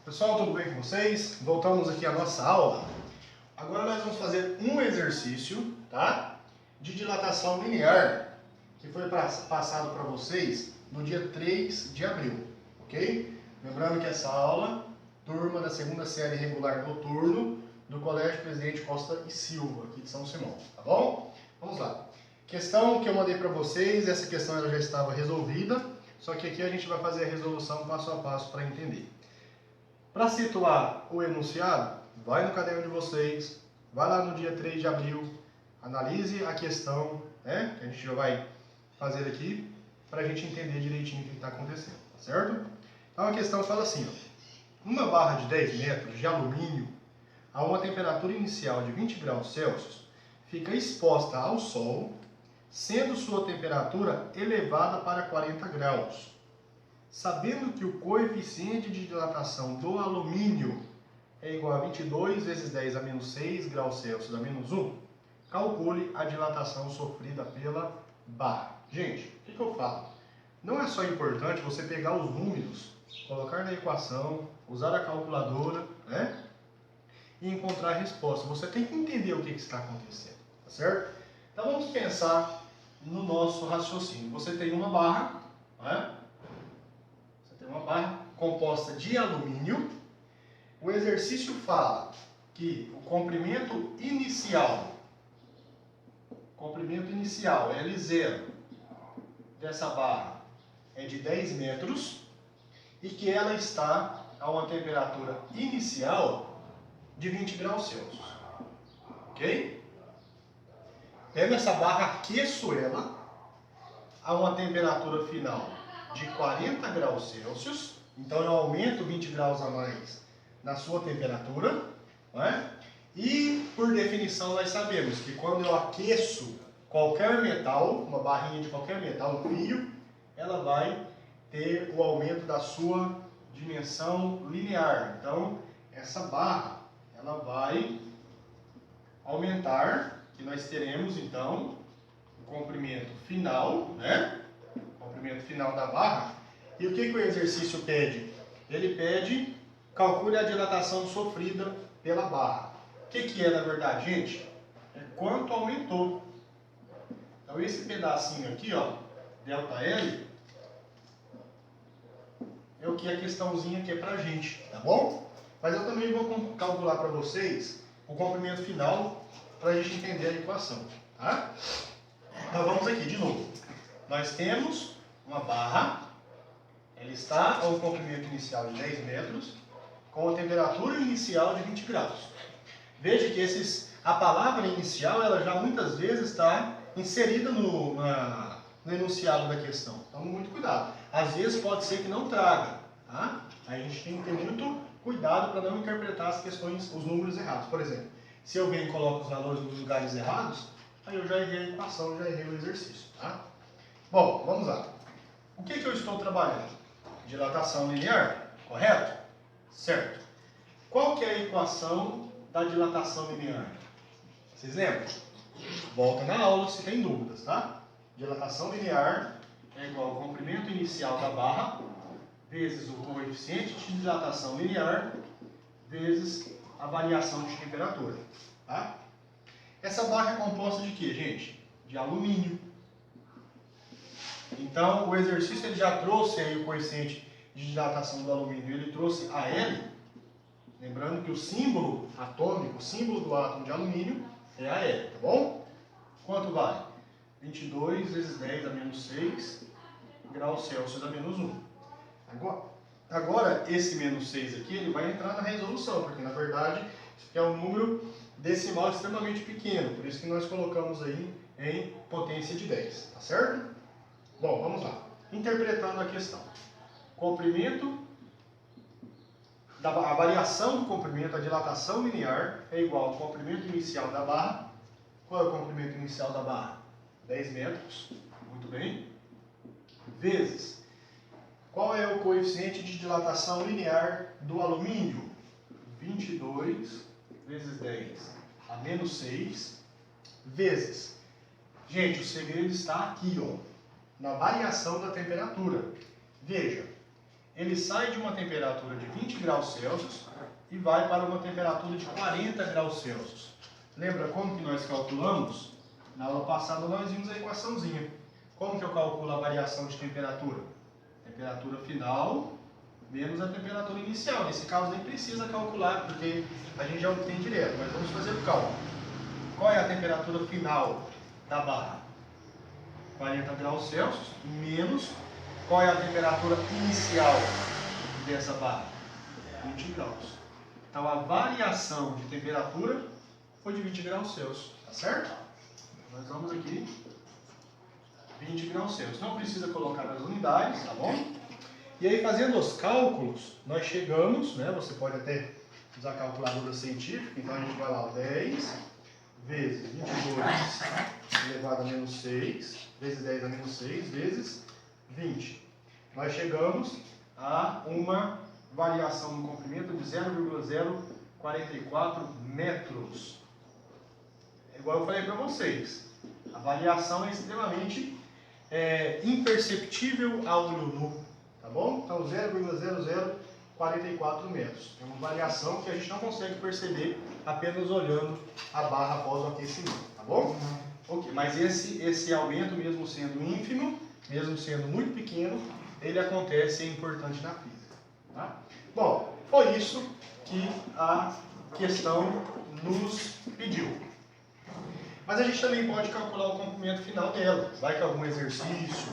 Pessoal, tudo bem com vocês? Voltamos aqui à nossa aula. Agora nós vamos fazer um exercício, tá? De dilatação linear, que foi passado para vocês no dia 3 de abril, ok? Lembrando que essa aula, turma da segunda série regular noturno do Colégio Presidente Costa e Silva, aqui de São Simão, tá bom? Vamos lá. Questão que eu mandei para vocês, essa questão ela já estava resolvida, só que aqui a gente vai fazer a resolução passo a passo para entender. Para situar o enunciado, vai no caderno de vocês, vai lá no dia 3 de abril, analise a questão, né, que a gente já vai fazer aqui, para a gente entender direitinho o que está acontecendo, tá certo? Então a questão fala assim, ó, uma barra de 10 metros de alumínio a uma temperatura inicial de 20 graus Celsius fica exposta ao sol, sendo sua temperatura elevada para 40 graus. Sabendo que o coeficiente de dilatação do alumínio é igual a 22 vezes 10 a menos 6 graus Celsius a menos 1, calcule a dilatação sofrida pela barra. Gente, o que eu falo? Não é só importante você pegar os números, colocar na equação, usar a calculadora, né? E encontrar a resposta. Você tem que entender o que está acontecendo, tá certo? Então vamos pensar no nosso raciocínio. Você tem uma barra, né? Uma barra composta de alumínio. O exercício fala que o comprimento inicial L0 dessa barra é de 10 metros e que ela está a uma temperatura inicial de 20 graus Celsius. Ok? Pego essa barra, aqueço ela a uma temperatura final de 40 graus Celsius, então eu aumento 20 graus a mais na sua temperatura, né? E por definição nós sabemos que quando eu aqueço qualquer metal, uma barrinha de qualquer metal, um fio, ela vai ter o aumento da sua dimensão linear. Então essa barra ela vai aumentar, que nós teremos então o comprimento final, né? Comprimento final da barra. E o que o exercício pede? Ele pede, calcule a dilatação sofrida pela barra. O que é na verdade, gente? É quanto aumentou. Então esse pedacinho aqui, ó, ΔL, é o que a questãozinha aqui é pra gente, tá bom? Mas eu também vou calcular para vocês o comprimento final para a gente entender a equação, tá? Então vamos aqui de novo. Nós temos uma barra, ela está a um comprimento inicial de 10 metros, com a temperatura inicial de 20 graus. Veja que a palavra inicial, ela já muitas vezes está inserida no enunciado da questão. Então, muito cuidado. Às vezes pode ser que não traga, tá? Aí a gente tem que ter muito cuidado para não interpretar as questões, os números errados. Por exemplo, se eu venho e coloco os valores nos lugares errados, aí eu já errei a equação, já errei o exercício, tá? Bom, vamos lá. O que eu estou trabalhando? Dilatação linear, correto? Certo. Qual que é a equação da dilatação linear? Vocês lembram? Volta na aula se tem dúvidas, tá? Dilatação linear é igual ao comprimento inicial da barra vezes o coeficiente de dilatação linear vezes a variação de temperatura, tá? Essa barra é composta de quê, gente? De alumínio. Então, o exercício ele já trouxe aí o coeficiente de dilatação do alumínio, ele trouxe AL, lembrando que o símbolo atômico, o símbolo do átomo de alumínio é AL, tá bom? Quanto vale? 22 vezes 10 a menos 6 graus Celsius a menos 1. Agora, esse menos 6 aqui, ele vai entrar na resolução, porque na verdade, isso aqui é um número decimal extremamente pequeno, por isso que nós colocamos aí em potência de 10, tá certo? Bom, vamos lá. Interpretando a questão. A variação do comprimento, a dilatação linear, é igual ao comprimento inicial da barra. Qual é o comprimento inicial da barra? 10 metros. Muito bem. Vezes. Qual é o coeficiente de dilatação linear do alumínio? 22 vezes 10 a menos 6 vezes. Gente, o segredo está aqui, ó, na variação da temperatura. Veja, ele sai de uma temperatura de 20 graus Celsius e vai para uma temperatura de 40 graus Celsius. Lembra como que nós calculamos? Na aula passada nós vimos a equaçãozinha. Como que eu calculo a variação de temperatura? Temperatura final menos a temperatura inicial. Nesse caso nem precisa calcular, porque a gente já obtém direto, mas vamos fazer o cálculo. Qual é a temperatura final da barra? 40 graus Celsius menos qual é a temperatura inicial dessa barra? 20 graus. Então a variação de temperatura foi de 20 graus Celsius, tá certo? Nós vamos aqui 20 graus Celsius. Não precisa colocar as unidades, tá bom? E aí, fazendo os cálculos, nós chegamos, né? Você pode até usar a calculadora científica. Então a gente vai lá, 10 vezes 22 elevado a menos 6, vezes 10 a menos 6, vezes 20. Nós chegamos a uma variação no comprimento de 0,044 metros. Igual eu falei para vocês, a variação é extremamente imperceptível a olho nu, tá bom? Então 0,0044 metros. É uma variação que a gente não consegue perceber apenas olhando a barra após o aquecimento, tá bom? Ok, mas esse aumento, mesmo sendo ínfimo, mesmo sendo muito pequeno, ele acontece e é importante na física, tá? Bom, foi isso que a questão nos pediu. Mas a gente também pode calcular o comprimento final dela. Vai que algum exercício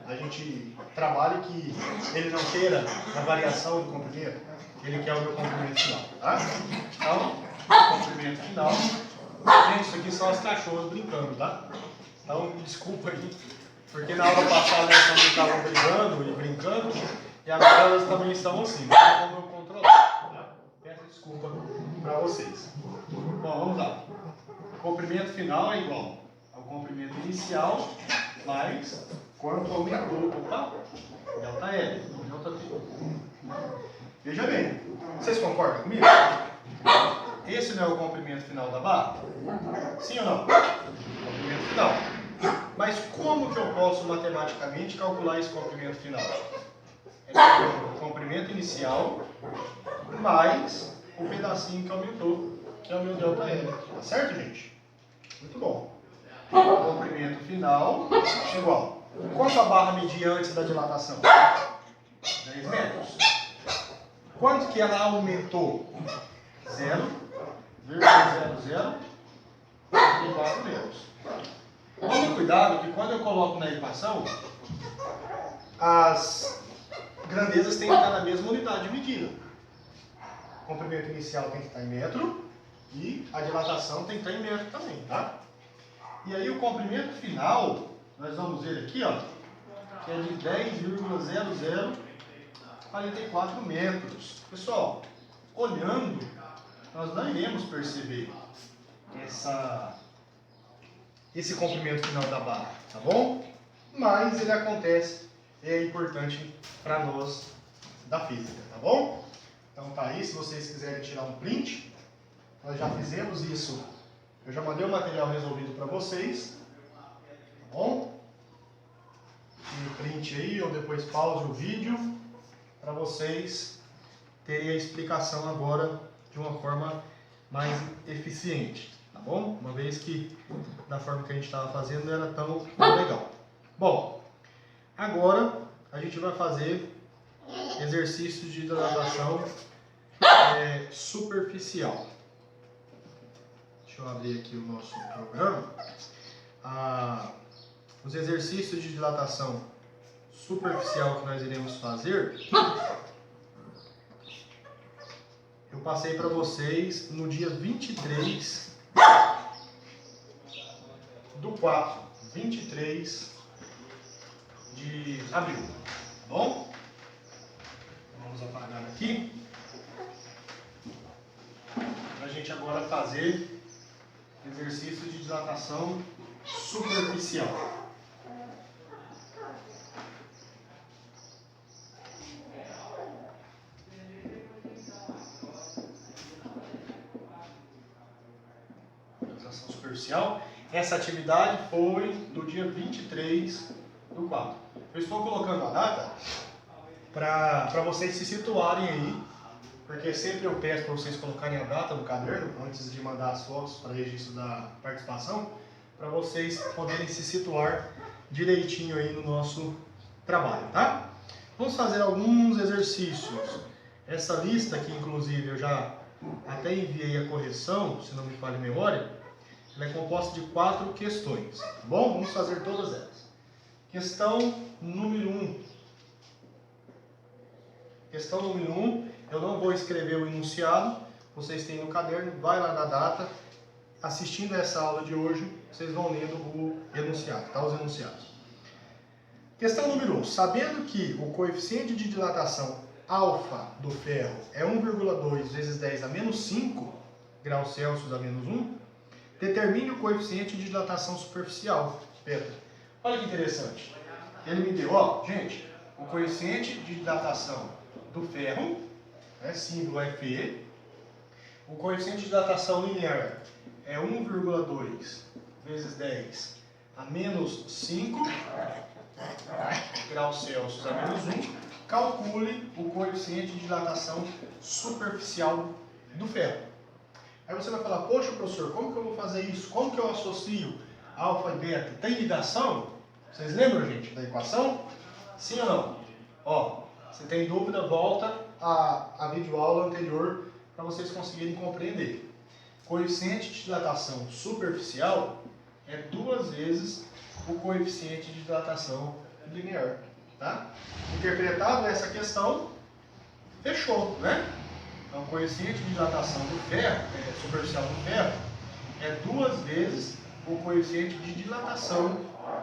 a gente trabalhe que ele não queira a variação do comprimento, ele quer o meu comprimento final, tá? Então, o comprimento final. Gente, isso aqui são as cachorras brincando, tá? Então, desculpa aí, porque na aula passada elas também estavam brigando e brincando, e agora elas também estão assim, não tem como eu controlar, tá? Peço desculpa para vocês. Bom, vamos lá. O comprimento final é igual ao comprimento inicial mais quanto aumentou, delta L, delta T. Veja bem, vocês concordam comigo? Esse não é o comprimento final da barra? Sim ou não? Comprimento final. Mas como que eu posso matematicamente calcular esse comprimento final? É o comprimento inicial mais o pedacinho que aumentou, que é o meu delta L. Tá certo, gente? Muito bom. O comprimento final igual. Quanto a barra media antes da dilatação? 10 metros. Quanto que ela aumentou? 0,0044 metros. Tome cuidado que quando eu coloco na equação, as grandezas têm que estar na mesma unidade de medida. O comprimento inicial tem que estar em metro e a dilatação tem que estar em metro também, tá? E aí o comprimento final, nós vamos ver aqui, ó, que é de 10,0044 metros. Pessoal, olhando, nós não iremos perceber esse comprimento final da barra, tá bom? Mas ele acontece, é importante para nós da física, tá bom? Então tá aí, se vocês quiserem tirar um print, nós já fizemos isso. Eu já mandei o material resolvido para vocês, tá bom? Tire o print aí ou depois pause o vídeo para vocês terem a explicação agora de uma forma mais eficiente, tá bom? Uma vez que da forma que a gente estava fazendo não era tão legal. Bom, agora a gente vai fazer exercícios de hidratação superficial. Deixa eu abrir aqui o nosso programa. Os exercícios de dilatação superficial que nós iremos fazer, eu passei para vocês no dia 23 do 4, 23 de abril, tá bom? Vamos apagar aqui, para a gente agora fazer exercício de dilatação superficial. Dilatação superficial. Essa atividade foi no dia 23 do 4. Eu estou colocando a data para vocês se situarem aí, porque sempre eu peço para vocês colocarem a data no caderno antes de mandar as fotos para registro da participação, para vocês poderem se situar direitinho aí no nosso trabalho, tá? Vamos fazer alguns exercícios. Essa lista aqui, inclusive, eu já até enviei a correção, se não me falha a memória. Ela é composta de 4 questões, tá bom? Vamos fazer todas elas. Questão número 1. Questão número 1, eu não vou escrever o enunciado, vocês têm no caderno, vai lá na data. Assistindo a essa aula de hoje, vocês vão lendo o enunciado, tá? Os enunciados. Questão número 1. Sabendo que o coeficiente de dilatação alfa do ferro é 1,2 vezes 10 a menos 5 graus Celsius a menos 1, determine o coeficiente de dilatação superficial, beta. Olha que interessante. Ele me deu, ó, gente, o coeficiente de dilatação do ferro, símbolo Fe, o coeficiente de dilatação linear é 1,2 vezes 10 a menos 5 graus Celsius a menos 1. Calcule o coeficiente de dilatação superficial do ferro. Aí você vai falar, poxa professor, como que eu vou fazer isso? Como que eu associo alfa e beta? Tem ligação? Vocês lembram, gente, da equação? Sim ou não? Ó, se tem dúvida, volta à videoaula anterior para vocês conseguirem compreender. Coeficiente de dilatação superficial é 2 vezes o coeficiente de dilatação linear, tá? Interpretado essa questão, fechou, né? Então, o coeficiente de dilatação do ferro, superficial do ferro, é 2 vezes o coeficiente de dilatação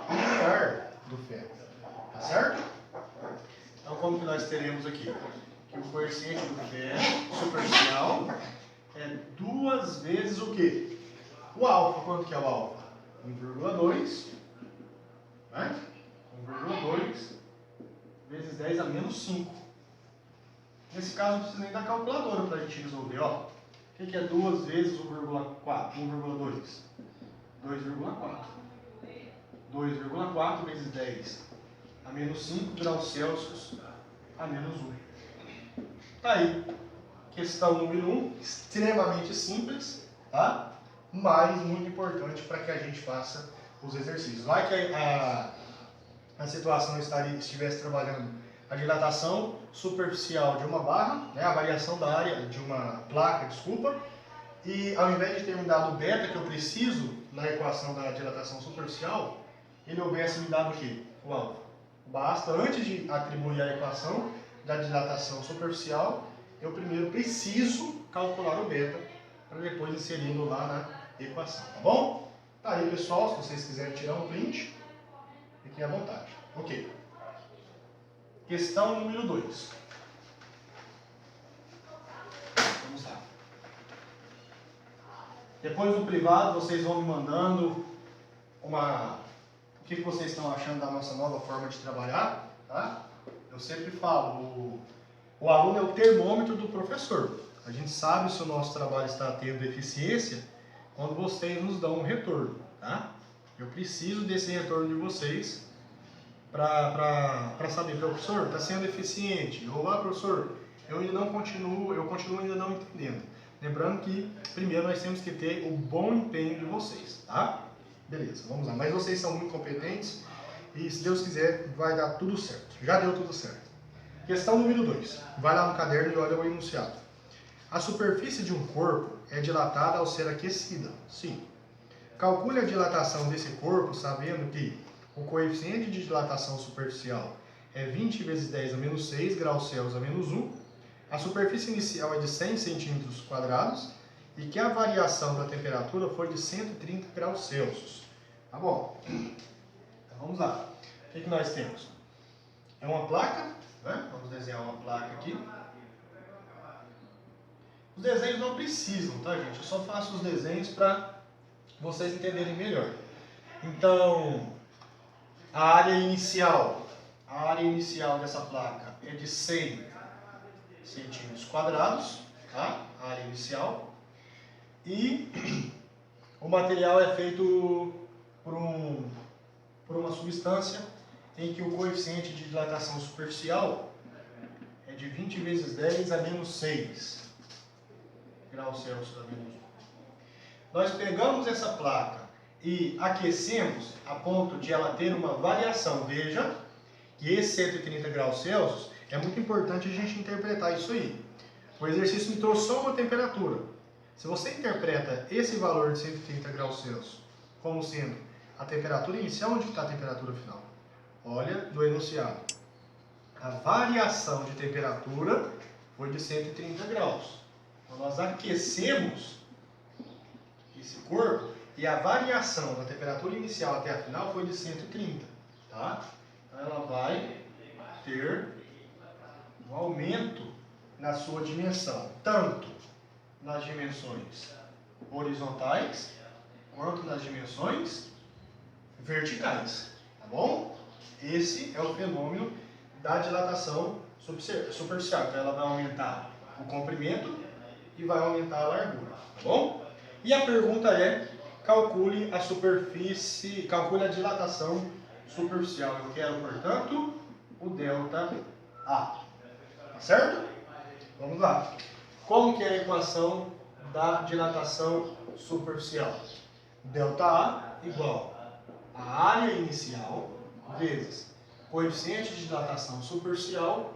linear do ferro, tá certo? Então, como que nós teremos aqui? Que o coeficiente do ferro superficial é 2 vezes o quê? O alfa. Quanto que é o alfa? 1,2, né? 1,2 vezes 10 a menos 5. Nesse caso, não precisa nem da calculadora para a gente resolver. Ó. O que é 2 vezes 1,4? 1,2? 2,4. 2,4 vezes 10 a menos 5 graus Celsius a menos 1. Tá aí. Questão número 1, extremamente simples, tá? Mas muito importante para que a gente faça os exercícios. Vai que a situação estivesse trabalhando a dilatação superficial de uma barra, né, a variação da área de uma placa, desculpa, e ao invés de ter me dado o beta que eu preciso na equação da dilatação superficial, ele houvesse me dado o quê? O alfa. Basta, antes de atribuir a equação da dilatação superficial, eu primeiro preciso calcular o beta para depois inseri-lo lá na equação, tá bom? Tá aí, pessoal, se vocês quiserem tirar um print, fiquem à vontade. Ok. Questão número 2. Vamos lá. Depois no privado, vocês vão me mandando o que vocês estão achando da nossa nova forma de trabalhar, tá? Eu sempre falo, o aluno é o termômetro do professor. A gente sabe se o nosso trabalho está tendo eficiência quando vocês nos dão um retorno, tá? Eu preciso desse retorno de vocês para saber, professor, está sendo eficiente. Ou, professor, eu continuo ainda não entendendo. Lembrando que primeiro nós temos que ter o bom empenho de vocês, tá? Beleza, vamos lá. Mas vocês são muito competentes e, se Deus quiser, vai dar tudo certo. Já deu tudo certo. Questão número 2. Vai lá no caderno e olha o enunciado. A superfície de um corpo é dilatada ao ser aquecida. Sim. Calcule a dilatação desse corpo sabendo que o coeficiente de dilatação superficial é 20 vezes 10 a menos 6 graus Celsius a menos 1. A superfície inicial é de 100 centímetros quadrados e que a variação da temperatura foi de 130 graus Celsius. Tá bom? Então vamos lá. O que nós temos? É uma placa, né? Vamos desenhar uma placa aqui. Os desenhos não precisam, tá, gente? Eu só faço os desenhos para vocês entenderem melhor. Então, a área inicial dessa placa é de 100 centímetros quadrados, tá? A área inicial. E o material é feito por uma substância em que o coeficiente de dilatação superficial de 20 vezes 10 a menos 6 graus Celsius a menos 1. Nós pegamos essa placa e aquecemos a ponto de ela ter uma variação. Veja que esse 130 graus Celsius é muito importante a gente interpretar isso aí. O exercício me trouxe só uma temperatura. Se você interpreta esse valor de 130 graus Celsius como sendo a temperatura inicial, onde está a temperatura final? Olha no enunciado. A variação de temperatura foi de 130 graus. Então nós aquecemos esse corpo e a variação da temperatura inicial até a final foi de 130. Tá? Então ela vai ter um aumento na sua dimensão, tanto nas dimensões horizontais quanto nas dimensões verticais, tá bom? Esse é o fenômeno da dilatação superficial. Então ela vai aumentar o comprimento e vai aumentar a largura, tá bom? E a pergunta é: calcule a superfície, calcule a dilatação superficial. Eu quero, portanto, o ΔA. Tá certo? Vamos lá. Como que é a equação da dilatação superficial? ΔA igual a área inicial vezes coeficiente de dilatação superficial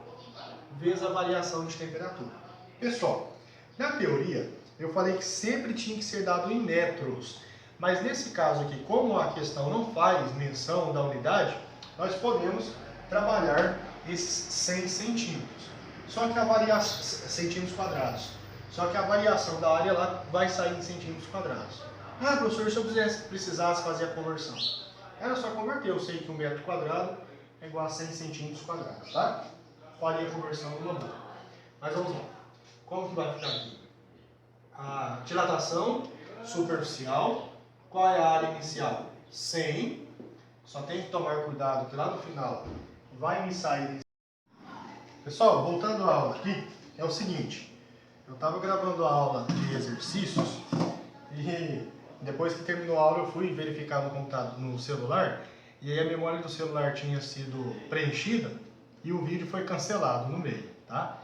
vezes a variação de temperatura. Pessoal, na teoria, eu falei que sempre tinha que ser dado em metros. Mas nesse caso aqui, como a questão não faz menção da unidade, nós podemos trabalhar esses 100 centímetros. Só que a variação, centímetros quadrados. Só que a variação da área lá vai sair em centímetros quadrados. Ah, professor, se eu precisasse fazer a conversão, era só converter. Eu sei que 1 metro quadrado é igual a 100 centímetros quadrados, tá? Faria a conversão numa boa. Mas vamos lá. Como que vai ficar aqui? A dilatação superficial. Qual é a área inicial? 100. Só tem que tomar cuidado que lá no final vai me sair. Pessoal, voltando à aula aqui, é o seguinte. Eu estava gravando a aula de exercícios e depois que terminou a aula eu fui verificar no computador, no celular, e aí a memória do celular tinha sido preenchida e o vídeo foi cancelado no meio, tá?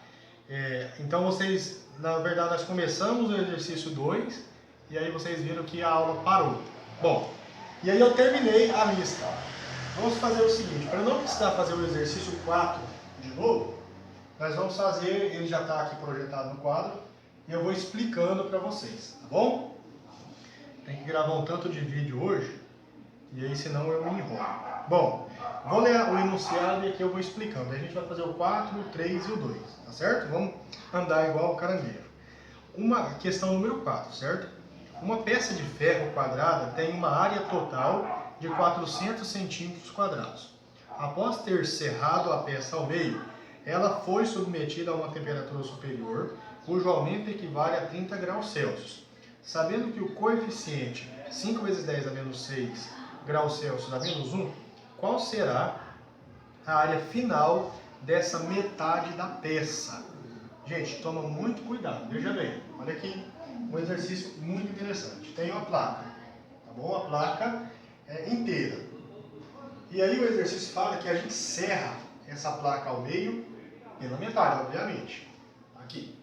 Então vocês, na verdade, nós começamos o exercício 2 e aí vocês viram que a aula parou. Bom, e aí eu terminei a lista. Vamos fazer o seguinte, para não precisar fazer o exercício 4 de novo, nós vamos fazer, ele já está aqui projetado no quadro, e eu vou explicando para vocês, tá bom? Tem que gravar um tanto de vídeo hoje, e aí senão eu me enrolo. Bom, vou ler o enunciado e aqui eu vou explicando. Aí a gente vai fazer o 4, o 3 e o 2, tá certo? Vamos andar igual o caranguejo. Questão número 4, certo? Uma peça de ferro quadrada tem uma área total de 400 centímetros quadrados. Após ter serrado a peça ao meio, ela foi submetida a uma temperatura superior, cujo aumento equivale a 30 graus Celsius. Sabendo que o coeficiente 5 vezes 10 a menos 6 graus Celsius a menos 1, qual será a área final dessa metade da peça? Gente, toma muito cuidado. Veja bem, olha aqui um exercício muito interessante. Tem uma placa, tá bom? A placa é inteira. E aí o exercício fala que a gente serra essa placa ao meio pela metade, obviamente. Aqui.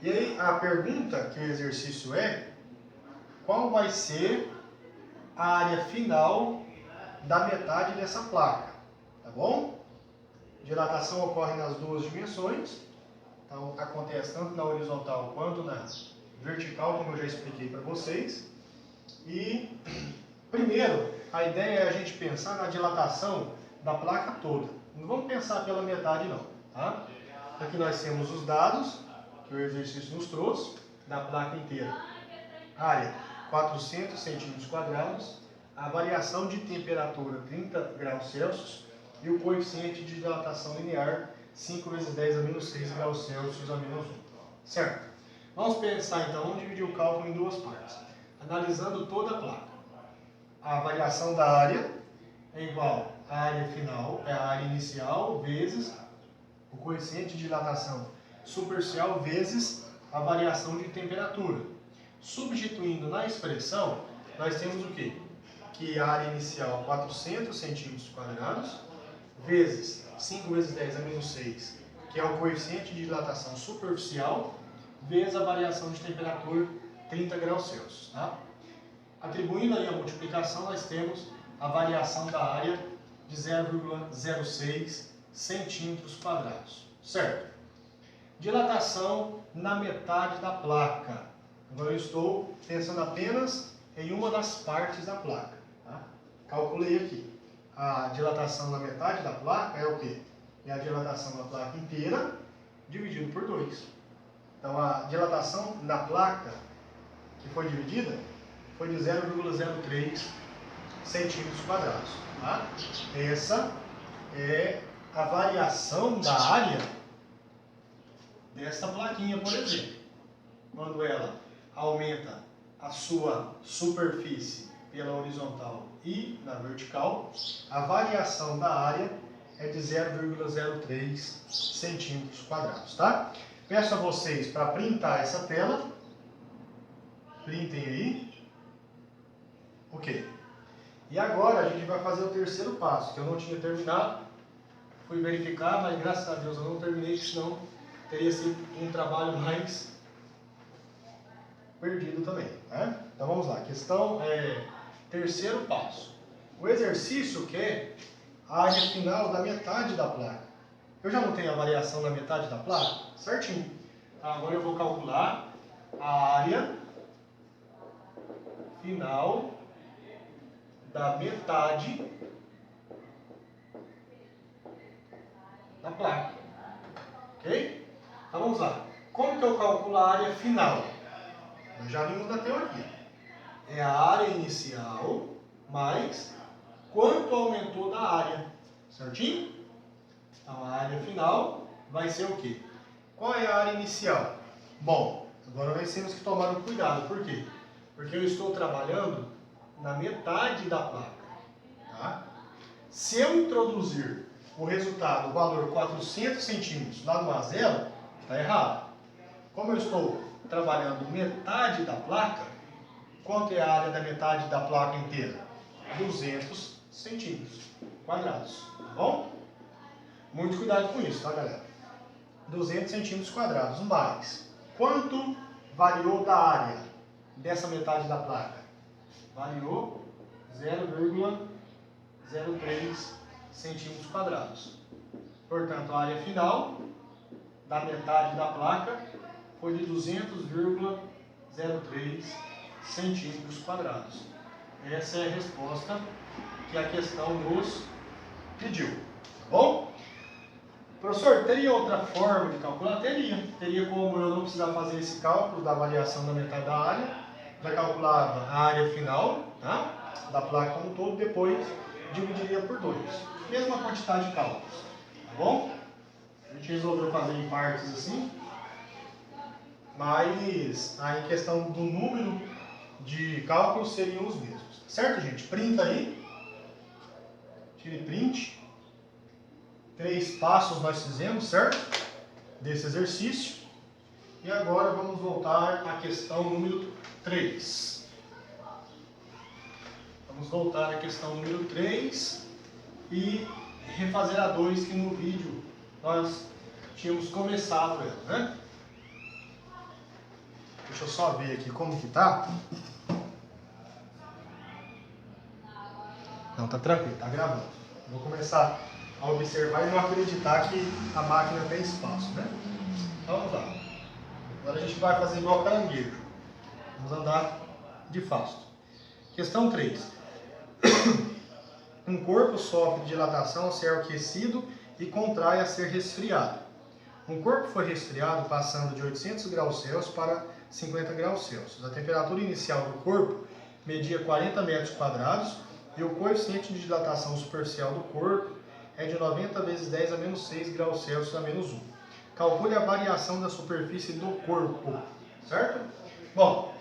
E aí a pergunta que o exercício é: qual vai ser a área final da metade dessa placa? Tá bom? Dilatação ocorre nas duas dimensões. Então acontece tanto na horizontal quanto na vertical, como eu já expliquei para vocês. E primeiro, a ideia é a gente pensar na dilatação da placa toda. Não vamos pensar pela metade não, tá? Aqui nós temos os dados que o exercício nos trouxe da placa inteira. Área 400 centímetros quadrados, a variação de temperatura 30 graus Celsius e o coeficiente de dilatação linear 5 vezes 10 a menos 6 graus Celsius a menos 1. Certo? Vamos pensar então, vamos dividir o cálculo em duas partes. Analisando toda a placa. A variação da área é igual à área final, é a área inicial, vezes o coeficiente de dilatação superficial, vezes a variação de temperatura. Substituindo na expressão, nós temos o quê? Que a área inicial 400 centímetros quadrados, vezes 5 vezes 10 a menos 6, que é o coeficiente de dilatação superficial, vezes a variação de temperatura 30 graus Celsius. Tá? Atribuindo aí a multiplicação, nós temos a variação da área de 0,06 centímetros quadrados. Certo? Dilatação na metade da placa. Agora eu estou pensando apenas em uma das partes da placa. Tá? Calculei aqui. A dilatação na metade da placa é o quê? É a dilatação da placa inteira dividido por 2. Então a dilatação na placa que foi dividida foi de 0,03 centímetros quadrados. Tá? Essa é a variação da área dessa plaquinha, por exemplo. Quando ela aumenta a sua superfície pela horizontal e na vertical, a variação da área é de 0,03 centímetros quadrados, tá? Peço a vocês para printar essa tela. Printem aí. Ok. E agora a gente vai fazer o terceiro passo, que eu não tinha terminado. Fui verificar, mas graças a Deus eu não terminei, senão teria sido um trabalho mais perdido também. Né? Então vamos lá. Questão terceiro passo. O exercício quer a área final da metade da placa. Eu já não tenho a variação da metade da placa? Certinho. Agora eu vou calcular a área final da metade da placa. Ok? Então vamos lá. Como que eu calculo a área final? Nós já vimos na teoria. É a área inicial mais quanto aumentou da área. Certinho? Então a área final vai ser o quê? Qual é a área inicial? Bom, agora nós temos que tomar um cuidado. Por quê? Porque eu estou trabalhando na metade da placa. Tá? Se eu introduzir o resultado, o valor 400 centímetros lá no A0, está errado. Como eu estou trabalhando metade da placa, quanto é a área da metade da placa inteira? 200 centímetros quadrados. Tá bom? Muito cuidado com isso, tá, galera? 200 centímetros quadrados. Mais. Quanto variou da área dessa metade da placa? Variou 0,03 centímetros quadrados. Portanto, a área final da metade da placa foi de 200,03 centímetros quadrados. Essa é a resposta que a questão nos pediu. Tá bom? Professor, teria outra forma de calcular? Teria. Teria como eu não precisar fazer esse cálculo da variação da metade da área. Já calculava a área final, tá? Da placa como um todo, depois dividiria por 2. Mesma quantidade de cálculos. Tá bom? A gente resolveu fazer em partes assim. Mas aí em questão do número de cálculos seriam os mesmos. Certo, gente? Printa aí. Tire print. 3 passos nós fizemos, certo? Desse exercício. E agora vamos voltar à questão número 3. Vamos voltar à questão número 3 e refazer a 2, que no vídeo nós tínhamos começado ela, né? Deixa eu só ver aqui como que tá. Não, tá tranquilo, tá gravando. Vou começar a observar e não acreditar que a máquina tem espaço, né? Então vamos lá. Agora a gente vai fazer igual caranguejo. Vamos andar de fasto. Questão 3. Um corpo sofre dilatação ao ser aquecido e contrai a ser resfriado. Um corpo foi resfriado passando de 800 graus Celsius para 50 graus Celsius. A temperatura inicial do corpo media 40 metros quadrados e o coeficiente de dilatação superficial do corpo é de 90 vezes 10 a menos 6 graus Celsius a menos 1. Calcule a variação da superfície do corpo. Certo? Bom,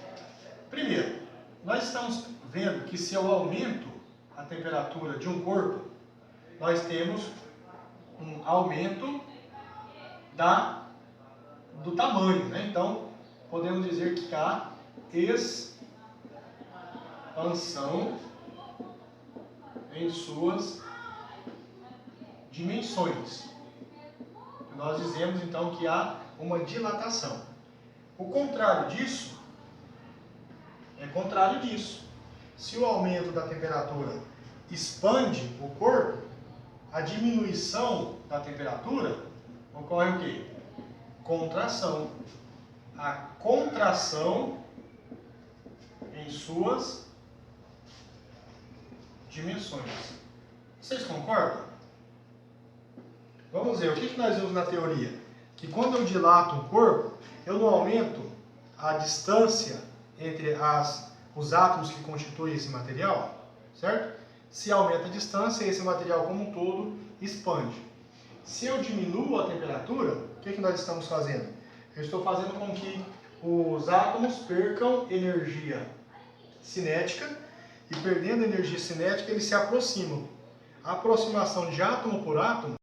primeiro, nós estamos vendo que se eu aumento a temperatura de um corpo, nós temos um aumento do tamanho, né? Então, podemos dizer que há expansão em suas dimensões. nós dizemos então que há uma dilatação. O contrário disso é contrário disso. Se o aumento da temperatura expande o corpo, a diminuição da temperatura ocorre o quê? Contração. A contração em suas dimensões. Vocês concordam? Vamos ver, o que nós vimos na teoria? Que quando eu dilato um corpo, eu não aumento a distância entre os átomos que constituem esse material, certo? Se aumenta a distância, esse material como um todo expande. Se eu diminuo a temperatura, o que nós estamos fazendo? Eu estou fazendo com que os átomos percam energia cinética, e perdendo energia cinética, eles se aproximam. A aproximação de átomo por átomo...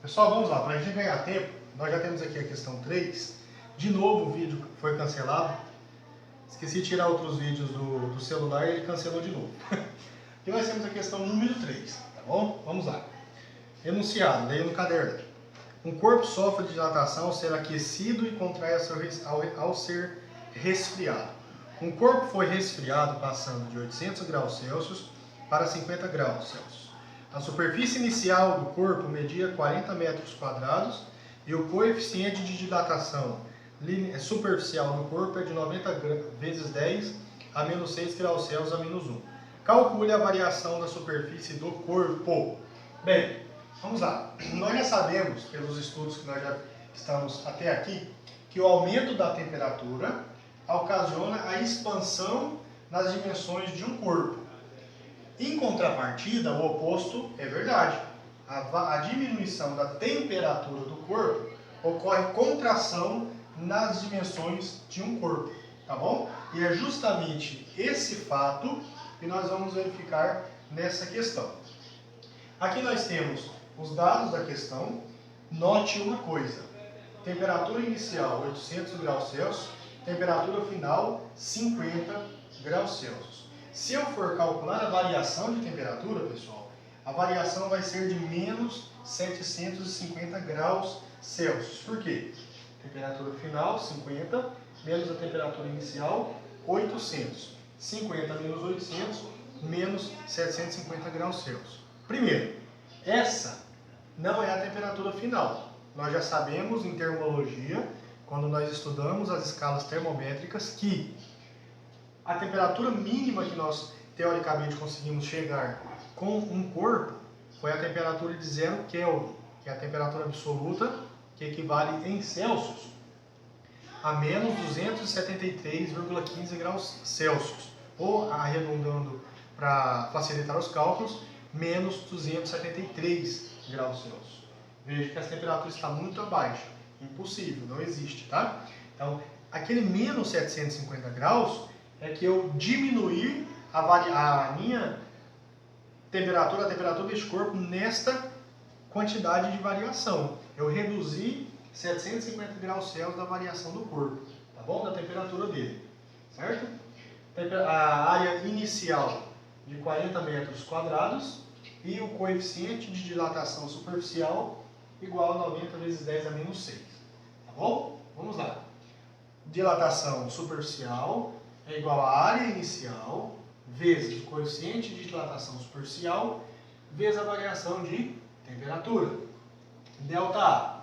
Pessoal, vamos lá, para a gente ganhar tempo, nós já temos aqui a questão 3. De novo o vídeo foi cancelado. Esqueci de tirar outros vídeos do celular e ele cancelou de novo. Aqui nós temos a questão número 3, tá bom? Vamos lá. Enunciado, leia no caderno. Um corpo sofre de dilatação ao ser aquecido e contrai ao ser resfriado. Um corpo foi resfriado passando de 800 graus Celsius para 50 graus Celsius. A superfície inicial do corpo media 40 metros quadrados e o coeficiente de dilatação superficial do corpo é de 90 vezes 10 a menos 6 graus Celsius a menos 1. Calcule a variação da superfície do corpo. Bem, vamos lá. Nós já sabemos, pelos estudos que nós já estamos até aqui, que o aumento da temperatura ocasiona a expansão nas dimensões de um corpo. Em contrapartida, o oposto é verdade. A diminuição da temperatura do corpo ocorre contração nas dimensões de um corpo, tá bom? E é justamente esse fato que nós vamos verificar nessa questão. Aqui nós temos os dados da questão. Note uma coisa: temperatura inicial 800 graus Celsius, temperatura final 50 graus Celsius. Se eu for calcular a variação de temperatura, pessoal, a variação vai ser de menos 750 graus Celsius. Por quê? Temperatura final 50 menos a temperatura inicial 800. 50 menos 800 menos 750 graus Celsius. Primeiro, essa não é a temperatura final. Nós já sabemos em termologia, quando nós estudamos as escalas termométricas, que a temperatura mínima que nós teoricamente conseguimos chegar com um corpo foi a temperatura de 0 Kelvin, que é a temperatura absoluta, que equivale em Celsius a menos 273,15 graus Celsius, ou arredondando para facilitar os cálculos, menos 273 graus Celsius. Veja que essa temperatura está muito abaixo, impossível, não existe, tá? Então, aquele menos 750 graus é que eu diminuir a minha temperatura, a temperatura deste corpo nesta quantidade de variação. Eu reduzi 750 graus Celsius da variação do corpo, tá bom? Da temperatura dele, certo? A área inicial de 40 metros quadrados e o coeficiente de dilatação superficial igual a 90 vezes 10 a menos 6, tá bom? Vamos lá. Dilatação superficial é igual à área inicial vezes o coeficiente de dilatação superficial vezes a variação de temperatura. ΔA.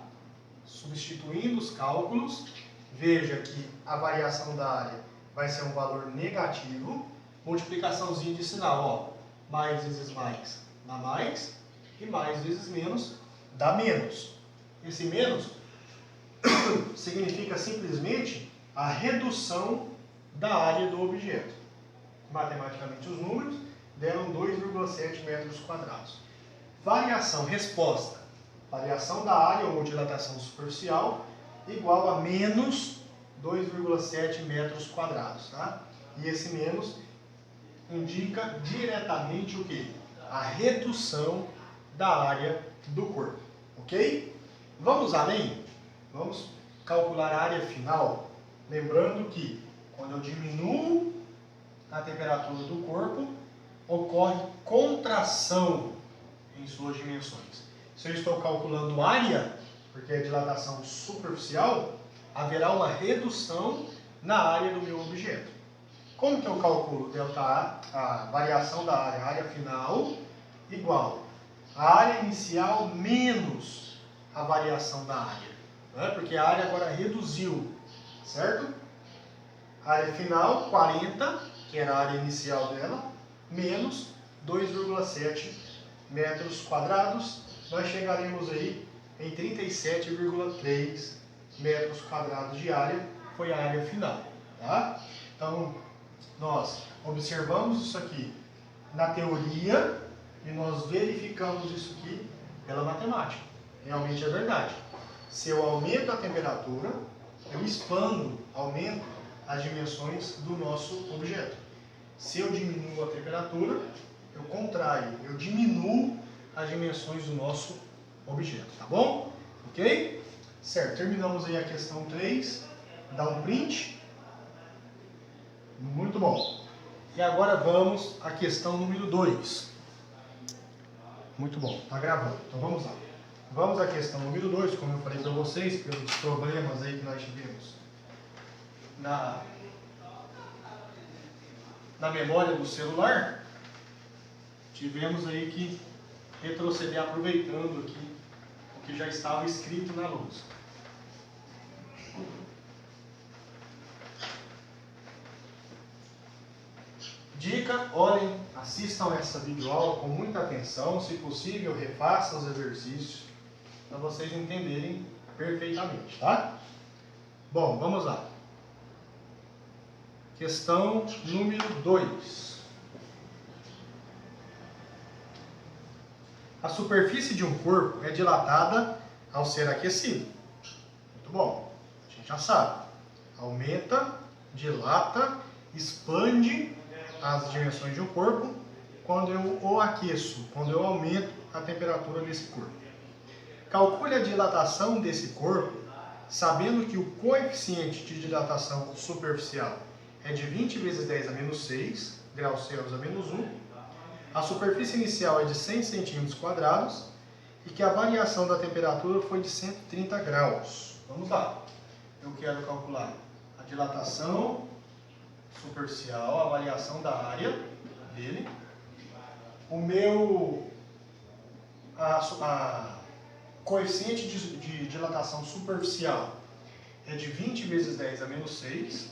Substituindo os cálculos, veja que a variação da área vai ser um valor negativo. Multiplicaçãozinha de sinal, ó. Mais vezes mais dá mais e mais vezes menos dá menos. Esse menos significa simplesmente a redução da área do objeto. Matematicamente os números deram 2,7 metros quadrados. Variação, resposta. Variação da área ou dilatação superficial igual a menos 2,7 metros quadrados, tá? E esse menos indica diretamente o quê? A redução da área do corpo, ok? Vamos além? Vamos calcular a área final, lembrando que quando eu diminuo a temperatura do corpo, ocorre contração em suas dimensões. Se eu estou calculando área, porque é dilatação superficial, haverá uma redução na área do meu objeto. Como que eu calculo ΔA? A variação da área final, igual a área inicial menos a variação da área. Né? Porque a área agora reduziu, certo? Área final, 40, que era a área inicial dela, menos 2,7 metros quadrados. Nós chegaremos aí em 37,3 metros quadrados de área, foi a área final. Tá? Então, nós observamos isso aqui na teoria e nós verificamos isso aqui pela matemática. Realmente é verdade. Se eu aumento a temperatura, eu expando, aumento as dimensões do nosso objeto. Se eu diminuo a temperatura, eu contraio, eu diminuo as dimensões do nosso objeto, tá bom? Ok? Certo, terminamos aí a questão 3, dá um print. Muito bom. E agora vamos à questão número 2. Muito bom, tá gravando, então vamos lá. Vamos à questão número 2, como eu falei para vocês, pelos problemas aí que nós tivemos na memória do celular, tivemos aí que retroceder aproveitando aqui o que já estava escrito na lousa. Dica, olhem, assistam essa videoaula com muita atenção, se possível refaçam os exercícios para vocês entenderem perfeitamente, tá? Bom, vamos lá. Questão número 2. A superfície de um corpo é dilatada ao ser aquecido. Muito bom, a gente já sabe. Aumenta, dilata, expande as dimensões de um corpo quando eu o aqueço, quando eu aumento a temperatura desse corpo. Calcule a dilatação desse corpo, sabendo que o coeficiente de dilatação superficial é de 20 vezes 10 a menos 6 graus Celsius a menos 1, a superfície inicial é de 100 centímetros quadrados e que a variação da temperatura foi de 130 graus. Vamos lá. Eu quero calcular a dilatação superficial, a variação da área dele. O meu coeficiente de dilatação superficial é de 20 vezes 10 a menos 6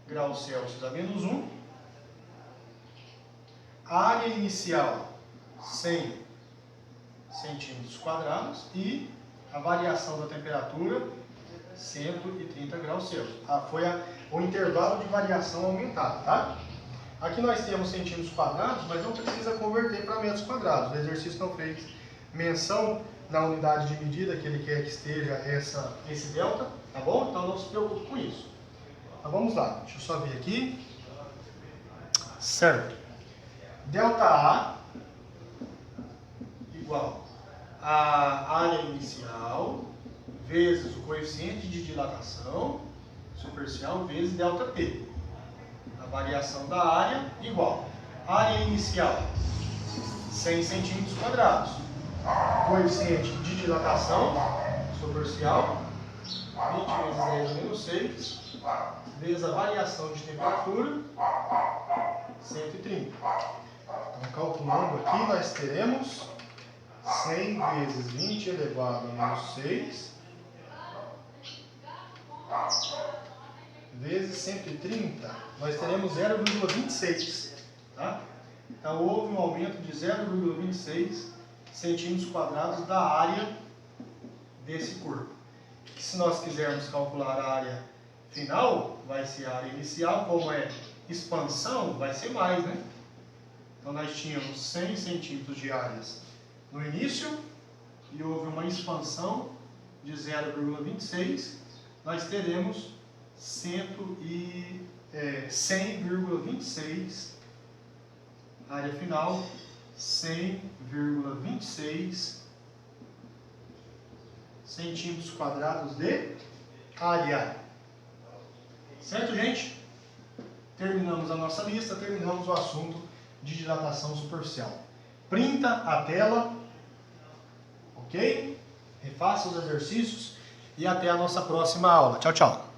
graus Celsius a menos 1. A área inicial, 100 centímetros quadrados e a variação da temperatura, 130 graus Celsius. Foi o intervalo de variação aumentado, tá? Aqui nós temos centímetros quadrados, mas não precisa converter para metros quadrados. O exercício não fez menção na unidade de medida que ele quer que esteja esse delta, tá bom? Então não se preocupe com isso. Então vamos lá, deixa eu só ver aqui. Certo. ΔA igual a área inicial vezes o coeficiente de dilatação superficial vezes ΔP. A variação da área igual área inicial 100 centímetros quadrados, coeficiente de dilatação superficial 20 vezes 10 menos 6 vezes a variação de temperatura 130. Então, calculando aqui, nós teremos 100 vezes 20 elevado a menos 6 vezes 130, nós teremos 0,26. Tá? Então, houve um aumento de 0,26 centímetros quadrados da área desse corpo. Que, se nós quisermos calcular a área final, vai ser a área inicial, como é expansão, vai ser mais, né? Então, nós tínhamos 100 centímetros de áreas no início e houve uma expansão de 0,26, nós teremos 100,26, área final, 100,26 centímetros quadrados de área. Certo, gente? Terminamos a nossa lista, terminamos o assunto de dilatação superficial. Printa a tela, ok? refaça os exercícios e até a nossa próxima aula. Tchau, tchau!